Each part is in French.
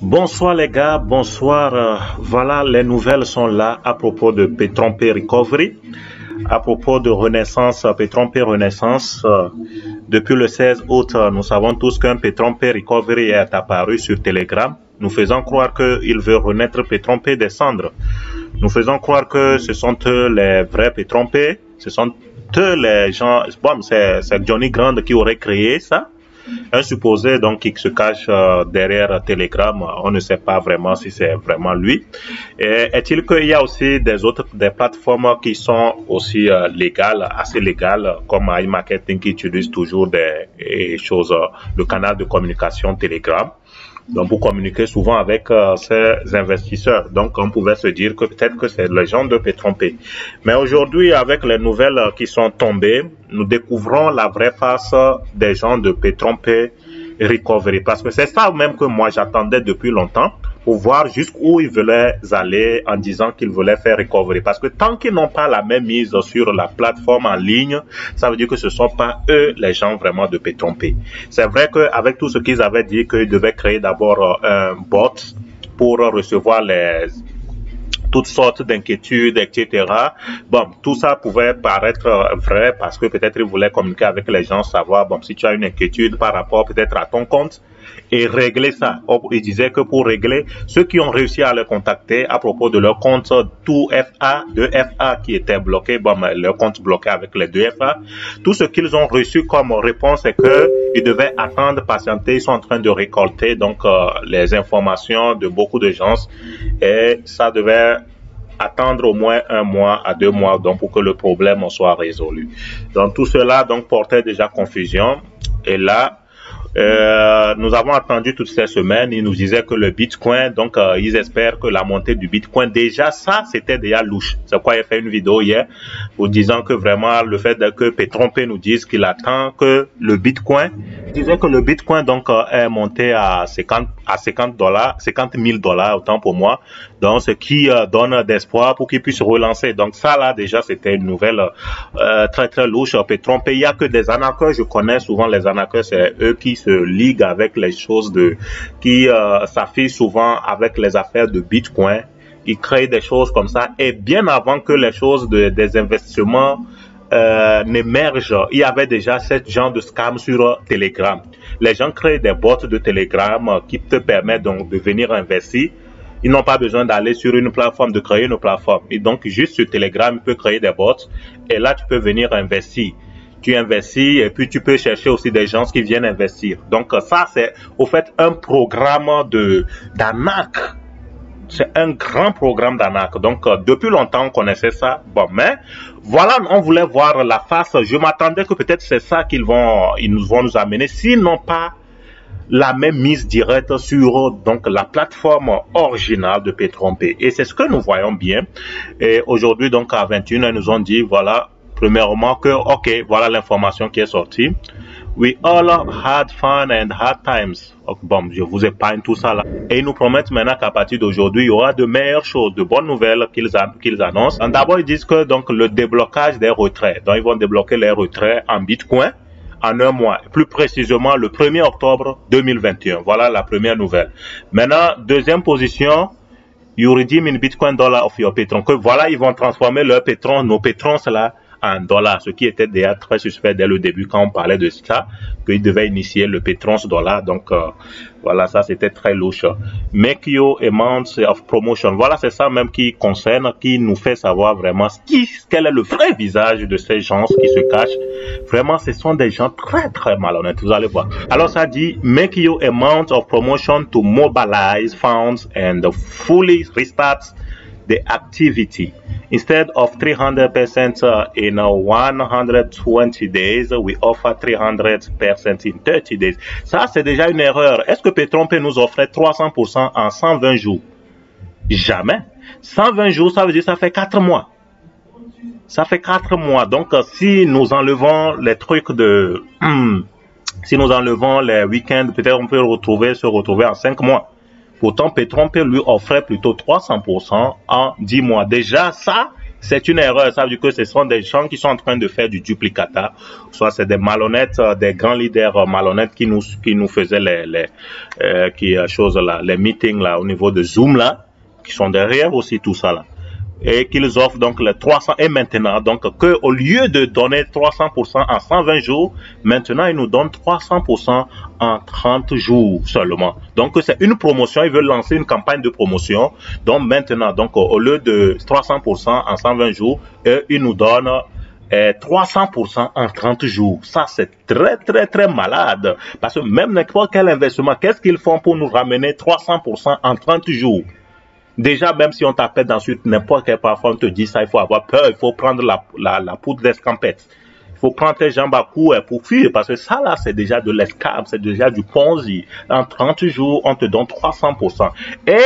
Bonsoir les gars, bonsoir. Voilà, les nouvelles sont là à propos de Pétrompé Recovery, à propos de Renaissance, Pétrompé Renaissance. Depuis le 16 août, nous savons tous qu'un Pétrompé Recovery est apparu sur Telegram, nous faisant croire qu'il veut renaître Pétrompé des cendres. Nous faisons croire que ce sont eux les vrais Pétrompé, ce sont eux les gens, bon, c'est Johnny Grand qui aurait créé ça. Un supposé donc qui se cache derrière Telegram, on ne sait pas vraiment si c'est vraiment lui. Est-il qu'il y a aussi des plateformes qui sont aussi légales, assez légales, comme iMarketing qui utilise toujours des choses, le canal de communication Telegram. Donc, pour communiquer souvent avec ces investisseurs. Donc, on pouvait se dire que peut-être que c'est les gens de Pétrompé. Mais aujourd'hui, avec les nouvelles qui sont tombées, nous découvrons la vraie face des gens de Pétrompé Recovery. Parce que c'est ça même que moi j'attendais depuis longtemps, pour voir jusqu'où ils veulent aller en disant qu'ils voulaient faire recovery. Parce que tant qu'ils n'ont pas la même mise sur la plateforme en ligne, ça veut dire que ce ne sont pas eux les gens vraiment de Pétrompé. C'est vrai qu'avec tout ce qu'ils avaient dit, qu'ils devaient créer d'abord un bot pour recevoir toutes sortes d'inquiétudes, etc. Bon, tout ça pouvait paraître vrai parce que peut-être ils voulaient communiquer avec les gens, savoir, bon, si tu as une inquiétude par rapport peut-être à ton compte, et régler ça. Ils disaient que pour régler, ceux qui ont réussi à le contacter à propos de leur compte 2FA, 2FA qui était bloqué, bon, leur compte bloqué avec les 2FA, tout ce qu'ils ont reçu comme réponse est que ils devaient attendre, patienter, ils sont en train de récolter donc les informations de beaucoup de gens et ça devait attendre au moins 1 mois à 2 mois donc pour que le problème soit résolu. Donc tout cela donc portait déjà confusion et là nous avons attendu toutes ces semaines, ils nous disaient que le Bitcoin, donc ils espèrent que la montée du Bitcoin, déjà ça c'était déjà louche. C'est pourquoi j'ai fait une vidéo hier vous disant que vraiment le fait que Pétrompé nous dise qu'il attend que le Bitcoin, il disait que le Bitcoin donc est monté à 50 $, 50 000 $, autant pour moi, donc ce qui donne d'espoir pour qu'il puisse relancer. Donc ça là déjà c'était une nouvelle très très louche. Pétrompé, il y a que des arnaqueurs, je connais souvent les arnaqueurs, c'est eux qui se liguent avec les choses qui s'affichent souvent avec les affaires de Bitcoin. Ils créent des choses comme ça et bien avant que les choses des investissements n'émergent, il y avait déjà ce genre de scam sur Telegram. Les gens créent des bots de Telegram qui te permettent donc de venir investir. Ils n'ont pas besoin d'aller sur une plateforme, de créer une plateforme. Et donc, juste sur Telegram, tu peux créer des bots et là, tu peux venir investir. Tu investis et puis tu peux chercher aussi des gens qui viennent investir. Donc, ça, c'est au fait un programme d'arnaque. C'est un grand programme d'arnaque. Donc, depuis longtemps, on connaissait ça. Bon, mais voilà, on voulait voir la face. Je m'attendais que peut-être c'est ça ils nous vont nous amener. Sinon pas la même mise directe sur donc la plateforme originale de Pétrompé. Et c'est ce que nous voyons bien. Et aujourd'hui, donc à 21h, ils nous ont dit, voilà, premièrement que, ok, voilà l'information qui est sortie. We all had fun and hard times. Bon, je vous épargne tout ça là. Et ils nous promettent maintenant qu'à partir d'aujourd'hui, il y aura de meilleures choses, de bonnes nouvelles qu'ils annoncent. D'abord, ils disent que donc le déblocage des retraits. Donc, ils vont débloquer les retraits en Bitcoin en 1 mois. Plus précisément, le 1er octobre 2021. Voilà la première nouvelle. Maintenant, deuxième position, you redeem in Bitcoin dollar of your patron. Que voilà, ils vont transformer leurs patrons, nos patrons là, en dollars, ce qui était déjà très suspect dès le début quand on parlait de ça, qu'ils devaient initier le Pétrons dollar. Donc voilà, ça c'était très louche. Make your amounts of promotion. Voilà, c'est ça même qui concerne, qui nous fait savoir vraiment quel est le vrai visage de ces gens qui se cachent. Vraiment, ce sont des gens très très malhonnêtes, vous allez voir. Alors ça dit, make your amount of promotion to mobilize funds and fully restart the activity. Instead of 300% in 120 days, we offer 300% in 30 days. Ça, c'est déjà une erreur. Est-ce que Pétrompé nous offrait 300% en 120 jours? Jamais. 120 jours, ça veut dire ça fait 4 mois. Ça fait 4 mois. Donc, si nous enlevons les trucs si nous enlevons les week-ends, peut-être on peut se retrouver en 5 mois. Pourtant, Pétrompé lui offrait plutôt 300% en 10 mois. Déjà, ça, C'est une erreur. Ça veut dire que ce sont des gens qui sont en train de faire du duplicata. Soit c'est des malhonnêtes, des grands leaders malhonnêtes qui nous faisaient les meetings là, au niveau de Zoom là, qui sont derrière aussi tout ça là. Et qu'ils offrent donc les 300 et maintenant donc que au lieu de donner 300% en 120 jours, maintenant ils nous donnent 300% en 30 jours seulement. Donc c'est une promotion, ils veulent lancer une campagne de promotion. Donc maintenant donc au lieu de 300% en 120 jours, ils nous donnent 300% en 30 jours. Ça, c'est très malade. Parce que même n'importe quel investissement, qu'est-ce qu'ils font pour nous ramener 300% en 30 jours? Déjà, même si on t'appelle ensuite n'importe quel parfois on te dit ça, il faut avoir peur, il faut prendre la poudre d'escampette. Il faut prendre tes jambes à cou pour fuir, parce que ça là, c'est déjà de l'escape, c'est déjà du Ponzi. En 30 jours, on te donne 300%. Et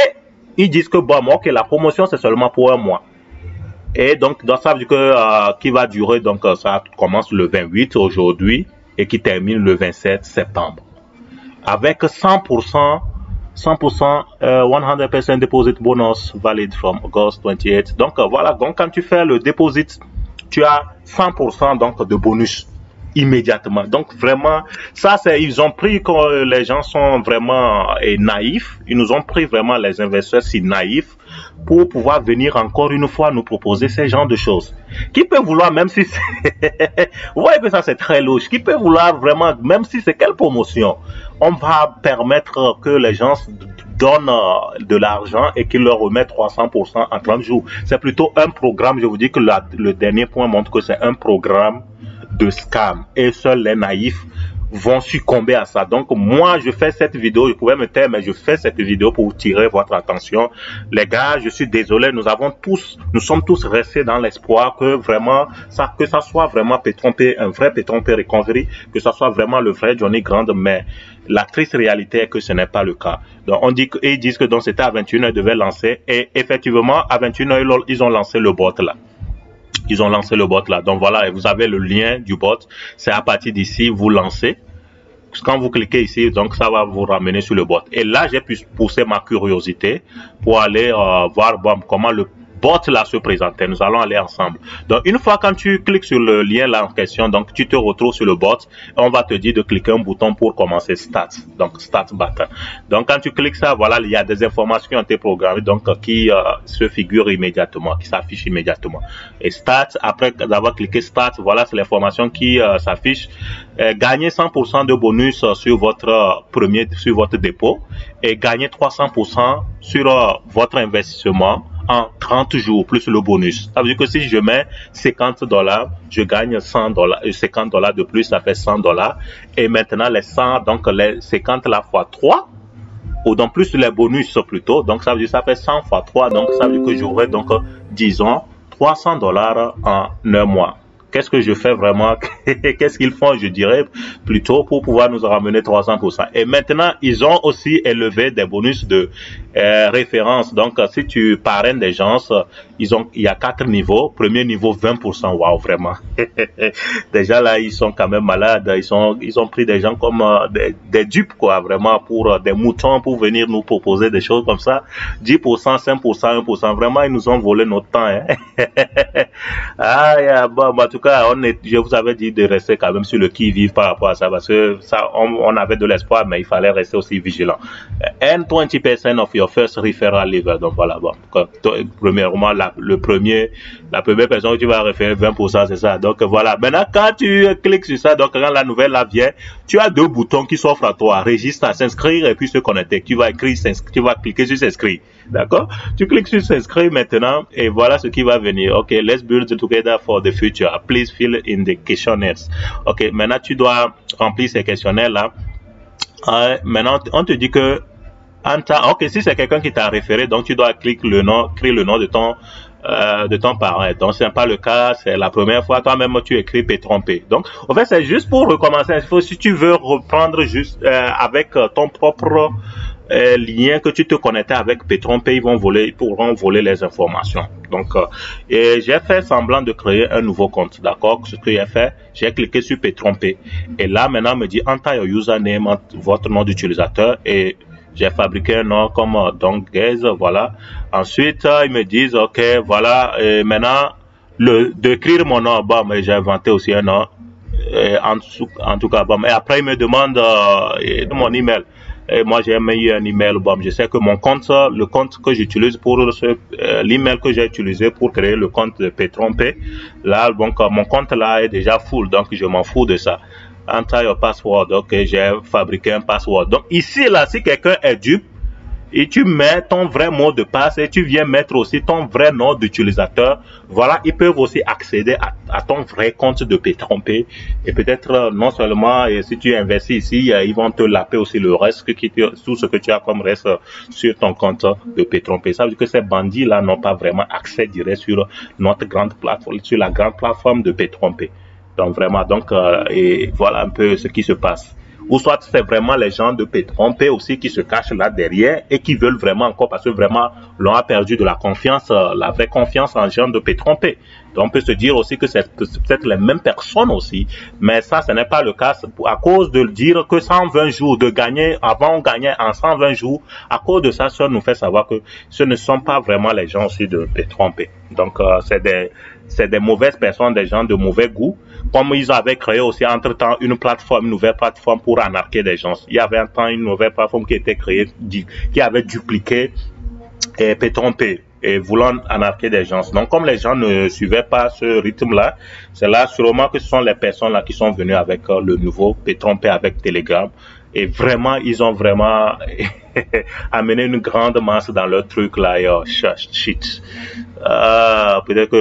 ils disent que bon, ok, la promotion c'est seulement pour un mois. Et donc, ça veut dire que qui va durer, donc ça commence le 28 aujourd'hui et qui termine le 27 septembre. Avec 100%, 100% deposit bonus valid from August 28. Donc voilà, donc quand tu fais le deposit, tu as 100% donc de bonus immédiatement. Donc vraiment, ça c'est, ils ont pris que les gens sont vraiment naïfs. Ils nous ont pris vraiment les investisseurs si naïfs pour pouvoir venir encore une fois nous proposer ces genres de choses. Qui peut vouloir, même si c'est... Vous voyez que ça c'est très louche. Qui peut vouloir vraiment, même si c'est quelle promotion, on va permettre que les gens donnent de l'argent et qu'ils leur remettent 300% en 30 jours. C'est plutôt un programme, je vous dis que le dernier point montre que c'est un programme de scam. Et seuls les naïfs vont succomber à ça. Donc moi je fais cette vidéo, je pouvais me taire, mais je fais cette vidéo pour tirer votre attention. Les gars, je suis désolé, nous sommes tous restés dans l'espoir que vraiment que ça soit vraiment Petron-P, un vrai Petron-P Recovery, que ça soit vraiment le vrai Johnny Grand, mais la triste réalité est que ce n'est pas le cas. Donc on dit qu'ils disent que donc c'était à 21h, ils devaient lancer, et effectivement à 21h ils ont lancé le bot là. Ils ont lancé le bot là. Donc voilà, vous avez le lien du bot. C'est à partir d'ici, vous lancez. Quand vous cliquez ici, donc ça va vous ramener sur le bot. Et là, j'ai pu pousser ma curiosité pour aller voir comment le bot là se présentait. Nous allons aller ensemble. Donc une fois quand tu cliques sur le lien là en question, donc tu te retrouves sur le bot. On va te dire de cliquer un bouton pour commencer Start. Donc Start button. Donc quand tu cliques ça, voilà, il y a des informations qui ont été programmées, donc qui se figurent immédiatement, qui s'affichent immédiatement. Et Start, après avoir cliqué Start, voilà, c'est l'information qui s'affiche. Gagner 100% de bonus sur votre dépôt et gagner 300% sur votre investissement en 30 jours plus le bonus. Ça veut dire que si je mets $50, je gagne $100, $50 de plus, ça fait $100. Et maintenant les 100, donc les 50 la fois 3, ou donc plus les bonus plutôt, donc ça veut dire que ça fait 100 fois 3, donc ça veut dire que j'aurai donc disons $300 en un mois. Qu'est-ce que je fais vraiment? Qu'est-ce qu'ils font, je dirais, plutôt pour pouvoir nous ramener 300%. Et maintenant, ils ont aussi élevé des bonus de référence. Donc, si tu parraines des gens, il y a 4 niveaux. Premier niveau, 20%. Waouh, vraiment. Déjà là, ils sont quand même malades. Ils ont pris des gens comme des dupes, quoi, vraiment, pour des moutons, pour venir nous proposer des choses comme ça. 10%, 5%, 1%. Vraiment, ils nous ont volé notre temps. Hein. Ah, bon, en tout cas, je vous avais dit de rester quand même sur le qui-vive par rapport à ça, parce que ça, on avait de l'espoir, mais il fallait rester aussi vigilant. And 20% of your first referral level. Donc voilà, bon, premièrement, la première personne que tu vas référer 20%, c'est ça. Donc voilà. Maintenant, quand tu cliques sur ça, donc quand la nouvelle là vient, tu as 2 boutons qui s'offrent à toi. Registre, s'inscrire et puis se connecter. Tu vas cliquer sur s'inscrire. D'accord? Tu cliques sur s'inscrire maintenant et voilà ce qui va venir. Ok, let's build together for the future. Please fill in the questionnaires. Ok, maintenant tu dois remplir ces questionnaires là. Maintenant, on te dit que ok, si c'est quelqu'un qui t'a référé, donc tu dois écrire le nom de ton parent. Donc c'est pas le cas, c'est la première fois, toi-même tu écris Petron-P. Donc en fait c'est juste pour recommencer. Si tu veux reprendre juste avec ton propre lien que tu te connectais avec Petron-P, ils pourront voler les informations. Donc j'ai fait semblant de créer un nouveau compte, d'accord? Ce que j'ai fait, j'ai cliqué sur Petron-P et là maintenant on me dit enter your username, votre nom d'utilisateur, et j'ai fabriqué un nom comme donc Gaze, voilà. Ensuite, ils me disent, ok, voilà, et maintenant, d'écrire mon nom, bon, mais j'ai inventé aussi un nom. En tout cas, bon, et après, il me demande mon email. Et moi, j'ai mis un email. Bon, je sais que mon compte, le compte que j'utilise pour l'email que j'ai utilisé pour créer le compte de P-Trompé, là, donc, mon compte là est déjà full, donc je m'en fous de ça. Enter your password, ok, j'ai fabriqué un password. Donc, ici, là, si quelqu'un est dupe, et tu mets ton vrai mot de passe et tu viens mettre aussi ton vrai nom d'utilisateur. Voilà, ils peuvent aussi accéder à ton vrai compte de P-Trompé. Et peut-être non seulement, et si tu investis ici, ils vont te laper aussi le reste, tout ce que tu as comme reste sur ton compte de P-Trompé. Ça veut dire que ces bandits-là n'ont pas vraiment accès direct sur notre grande plateforme, sur la grande plateforme de P-Trompé. Donc vraiment, et voilà un peu ce qui se passe. Ou soit c'est vraiment les gens de P-Trompé aussi qui se cachent là derrière et qui veulent vraiment encore, parce que vraiment l'on a perdu de la confiance, la vraie confiance en gens de P-Trompé. Donc on peut se dire aussi que c'est peut-être les mêmes personnes aussi, mais ça ce n'est pas le cas à cause de dire que 120 jours de gagner, avant on gagnait en 120 jours, à cause de ça, ça nous fait savoir que ce ne sont pas vraiment les gens aussi de P-Trompé. Donc c'est des mauvaises personnes, des gens de mauvais goût. Comme ils avaient créé aussi entre-temps une nouvelle plateforme pour arnaquer des gens. Il y avait un temps une nouvelle plateforme qui était créée, qui avait dupliqué et P-Trompé et voulant arnaquer des gens. Donc comme les gens ne suivaient pas ce rythme-là, c'est là sûrement que ce sont les personnes là qui sont venues avec le nouveau P-Trompé avec Telegram. Et vraiment, ils ont vraiment amené une grande masse dans leur truc là. Shit. Peut-être que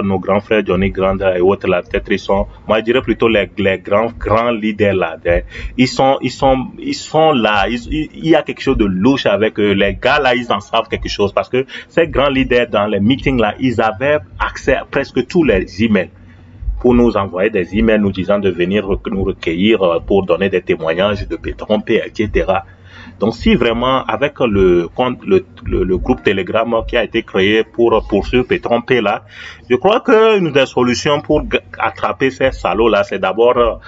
nos grands frères Johnny Grand et autres là, peut-être ils sont, moi je dirais plutôt les grands leaders là. Ils sont là. Il y a quelque chose de louche avec eux. Les gars là, ils en savent quelque chose parce que ces grands leaders dans les meetings là, ils avaient accès à presque tous les emails pour nous envoyer des emails nous disant de venir nous recueillir pour donner des témoignages de P-Trompé, etc. Donc si vraiment avec le groupe Telegram qui a été créé pour poursuivre P-Trompé là, je crois que une des solutions pour attraper ces salauds là, c'est d'abord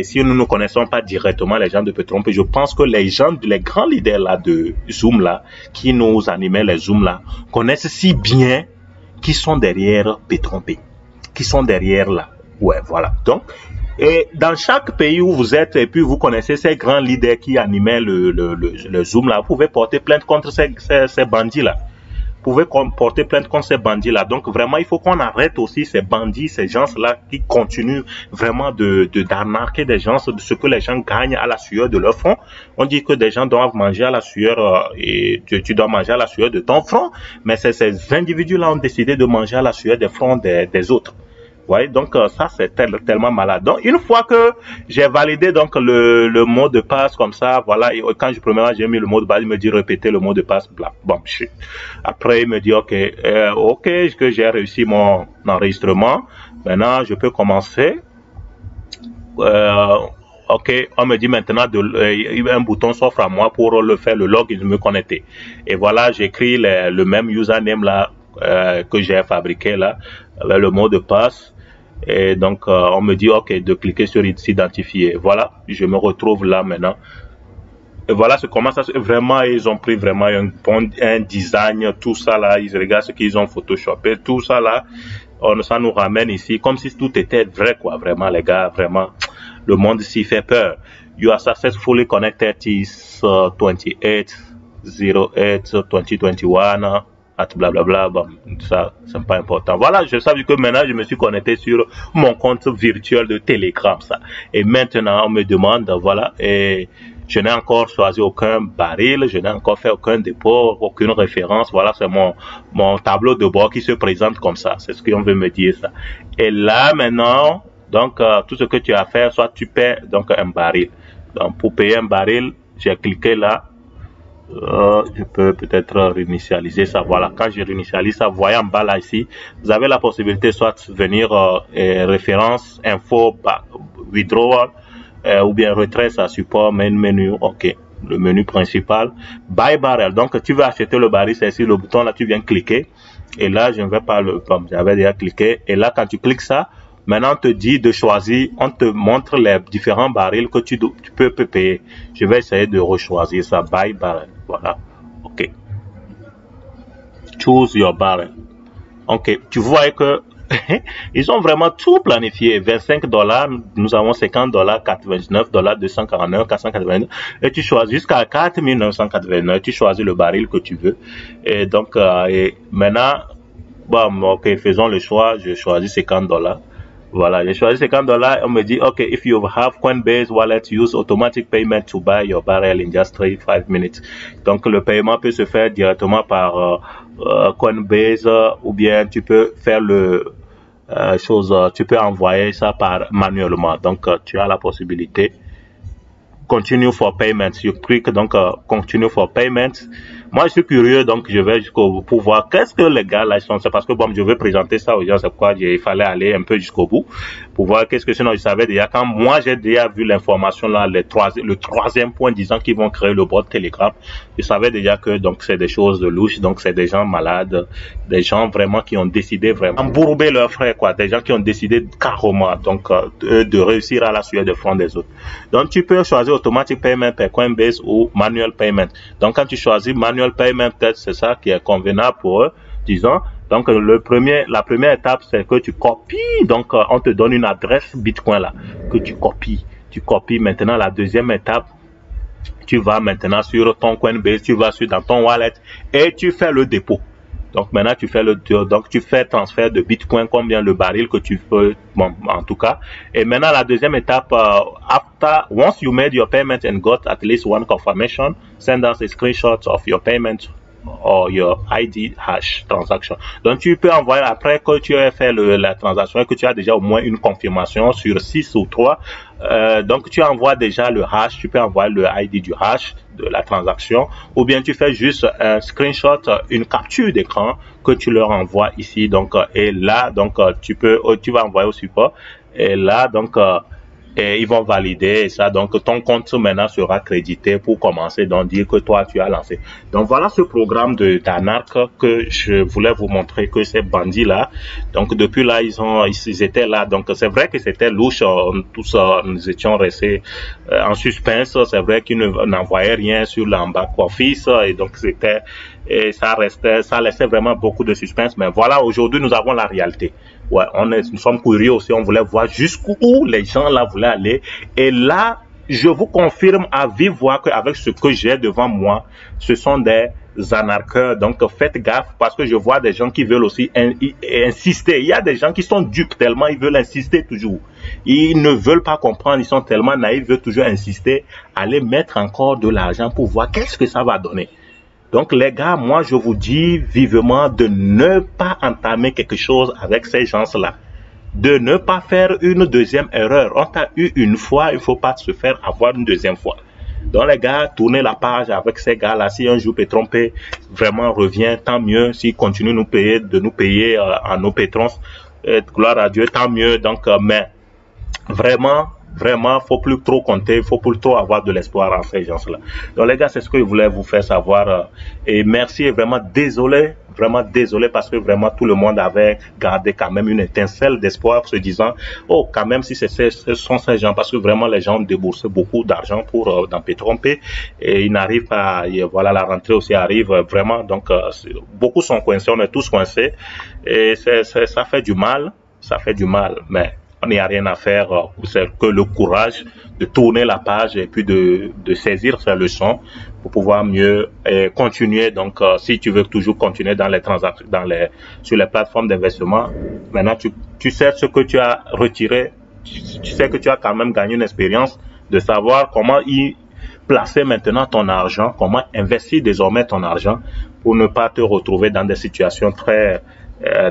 si nous ne connaissons pas directement les gens de P-Trompé, je pense que les grands leaders là de Zoom là, qui nous animaient les Zoom là, connaissent si bien qui sont derrière P-Trompé, qui sont derrière là. Ouais, voilà. Donc, et dans chaque pays où vous êtes, et puis vous connaissez ces grands leaders qui animaient le Zoom là, vous pouvez porter plainte contre ces bandits là. Vous pouvez porter plainte contre ces bandits là. Donc vraiment, il faut qu'on arrête aussi ces bandits, ces gens là qui continuent vraiment d'arnaquer des gens, de ce que les gens gagnent à la sueur de leur front. On dit que des gens doivent manger à la sueur et tu dois manger à la sueur de ton front, mais ces individus là ont décidé de manger à la sueur des fronts des autres. Ouais, donc ça c'est tellement malade. Donc une fois que j'ai validé donc le mot de passe comme ça, voilà, et quand premièrement j'ai mis le mot de passe, il me dit répéter le mot de passe, bla, bon, shit. Après il me dit ok, que j'ai réussi mon enregistrement, maintenant je peux commencer. Ok, on me dit maintenant un bouton s'offre à moi pour faire le log et me connecter. Et voilà, j'écris le même username là que j'ai fabriqué là avec le mot de passe. Et donc on me dit ok de cliquer sur s'identifier. Voilà, je me retrouve là maintenant. Et voilà, comment ça vraiment ils ont pris vraiment un design, tout ça là, ils regardent ce qu'ils ont photoshopé, tout ça là, ça nous ramène ici comme si tout était vrai quoi, vraiment les gars, vraiment le monde ici fait peur. You are successfully connected is 28 08 2021 at blablabla, bon, ça c'est pas important. Voilà, je savais que maintenant je me suis connecté sur mon compte virtuel de Telegram ça. Et maintenant on me demande, voilà, et je n'ai encore choisi aucun baril, je n'ai encore fait aucun dépôt, aucune référence. Voilà, c'est mon tableau de bord qui se présente comme ça. C'est ce qu'on veut me dire ça. Et là maintenant, donc tout ce que tu as à faire, soit tu paies donc un baril. Donc pour payer un baril, j'ai cliqué là. Je peux peut-être réinitialiser ça. Voilà, quand je réinitialise ça, vous voyez en bas là ici, vous avez la possibilité soit de venir référence, info, withdrawal, ou bien retrait, ça support, main menu, ok, le menu principal, buy barrel. Donc tu veux acheter le baril, c'est ici le bouton là, tu viens cliquer, et là je ne vais pas j'avais déjà cliqué, et là quand tu cliques ça, maintenant on te dit de choisir, on te montre les différents barils que tu peux payer. Je vais essayer de rechoisir ça, buy barrel, voilà, ok, choose your barrel. Ok, tu vois que Ils ont vraiment tout planifié. 25 $, nous avons 50 $, 99 $, 249, 489. Et tu choisis jusqu'à 4 989. Tu choisis le baril que tu veux. Et donc, et maintenant, bon, ok, faisons le choix. Je choisis 50 $. Voilà, j'ai choisi 50 $. On me dit, OK, if you have Coinbase wallet, use automatic payment to buy your barrel in just 5 minutes. Donc, le paiement peut se faire directement par Coinbase ou bien tu peux faire tu peux envoyer ça par manuellement. Donc, tu as la possibilité. Continue for payment. Tu cliques donc continue for payment. Moi, je suis curieux, donc je vais jusqu'au bout pour voir qu'est-ce que les gars là sont. C'est parce que bon, je veux présenter ça aux gens, c'est pourquoi il fallait aller un peu jusqu'au bout pour voir qu'est-ce que sinon je savais déjà. Quand moi j'ai déjà vu l'information là, le troisième point disant qu'ils vont créer le bot Telegram, je savais déjà que donc c'est des choses de louche, donc c'est des gens malades, des gens vraiment qui ont décidé vraiment embourber leurs frais quoi, des gens qui ont décidé carrément donc de réussir à la sueur de front des autres. Donc tu peux choisir automatic payment par Coinbase ou manual payment. Donc quand tu choisis manual payment, peut-être c'est ça qui est convenable pour eux, disons. Donc la première étape c'est que tu copies, donc on te donne une adresse Bitcoin là que tu copies. Tu copies maintenant la deuxième étape. Tu vas maintenant sur ton Coinbase, tu vas dans ton wallet et tu fais le dépôt. Donc maintenant tu fais transfert de Bitcoin, combien le baril que tu veux, bon, en tout cas. Et maintenant la deuxième étape, once you made your payment and got at least one confirmation, send us a screenshot of your payment or your ID hash transaction. Donc tu peux envoyer après que tu aies fait la transaction et que tu as déjà au moins une confirmation sur 6 ou 3. Donc tu envoies déjà le hash, tu peux envoyer le ID du hash de la transaction ou bien tu fais juste un screenshot, une capture d'écran que tu leur envoies ici. Donc et là donc tu vas envoyer au support et là donc et ils vont valider ça. Donc, ton compte maintenant sera crédité pour commencer, donc dire que toi, tu as lancé. Donc, voilà ce programme d'arnaque que je voulais vous montrer que ces bandits-là, donc depuis là, ils étaient là. Donc, c'est vrai que c'était louche. Tous, nous étions restés en suspense. C'est vrai qu'ils n'envoyaient rien sur l'embarque office et donc ça laissait vraiment beaucoup de suspense. Mais voilà, aujourd'hui, nous avons la réalité. Ouais, nous sommes curieux aussi, on voulait voir jusqu'où les gens là voulaient aller. Et là, je vous confirme à vive voix qu'avec ce que j'ai devant moi, ce sont des anarcheurs. Donc faites gaffe parce que je vois des gens qui veulent aussi insister. Il y a des gens qui sont dupes tellement ils veulent insister toujours. Ils ne veulent pas comprendre, ils sont tellement naïfs, ils veulent toujours insister, aller mettre encore de l'argent pour voir qu'est-ce que ça va donner. Donc les gars, moi je vous dis vivement de ne pas entamer quelque chose avec ces gens-là. De ne pas faire une deuxième erreur. On t'a eu une fois, il ne faut pas se faire avoir une deuxième fois. Donc les gars, tournez la page avec ces gars-là. Si un jour Petron Pay vraiment revient, tant mieux. S'ils continuent de nous payer à nos patrons, gloire à Dieu, tant mieux. Donc, mais vraiment, faut plus trop compter, faut plus trop avoir de l'espoir en ces gens-là. Donc les gars, c'est ce que je voulais vous faire savoir. Et merci et vraiment désolé parce que vraiment tout le monde avait gardé quand même une étincelle d'espoir se disant, oh quand même si ce sont ces gens, parce que vraiment les gens ont déboursé beaucoup d'argent dans Petron Pay et ils n'arrivent pas, et voilà la rentrée aussi arrive vraiment, donc beaucoup sont coincés, on est tous coincés et ça fait du mal, mais on n'y a rien à faire, c'est que le courage de tourner la page et puis de saisir ces leçons pour pouvoir mieux continuer. Donc, si tu veux toujours continuer dans les transactions, sur les plateformes d'investissement, maintenant tu sais ce que tu as retiré, tu sais que tu as quand même gagné une expérience de savoir comment y placer maintenant ton argent, comment investir désormais ton argent pour ne pas te retrouver dans des situations très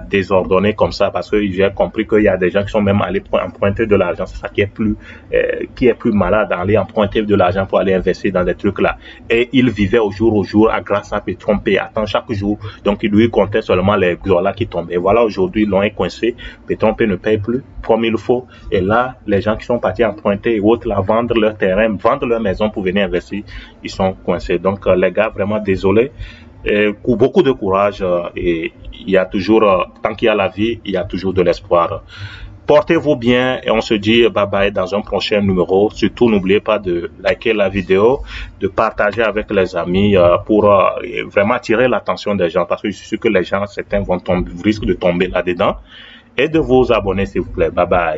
désordonné comme ça, parce que j'ai compris qu'il y a des gens qui sont même allés emprunter de l'argent. C'est ça qui est plus malade, d'aller emprunter de l'argent pour aller investir dans des trucs là. Et il vivait au jour grâce à Petron Pay, attend chaque jour. Donc il lui comptait seulement les dollars qui tombaient. Et voilà, aujourd'hui ils l'ont coincé. Petron Pay ne paye plus comme il faut. Et là, les gens qui sont partis emprunter et autres là, vendre leur terrain, vendre leur maison pour venir investir, ils sont coincés. Donc les gars, vraiment désolé. Beaucoup de courage et il y a toujours, tant qu'il y a la vie, il y a toujours de l'espoir. Portez-vous bien et on se dit bye bye dans un prochain numéro. Surtout, n'oubliez pas de liker la vidéo, de partager avec les amis pour vraiment attirer l'attention des gens parce que je suis sûr que les gens, certains risquent de tomber là-dedans. et de vous abonner s'il vous plaît. Bye bye.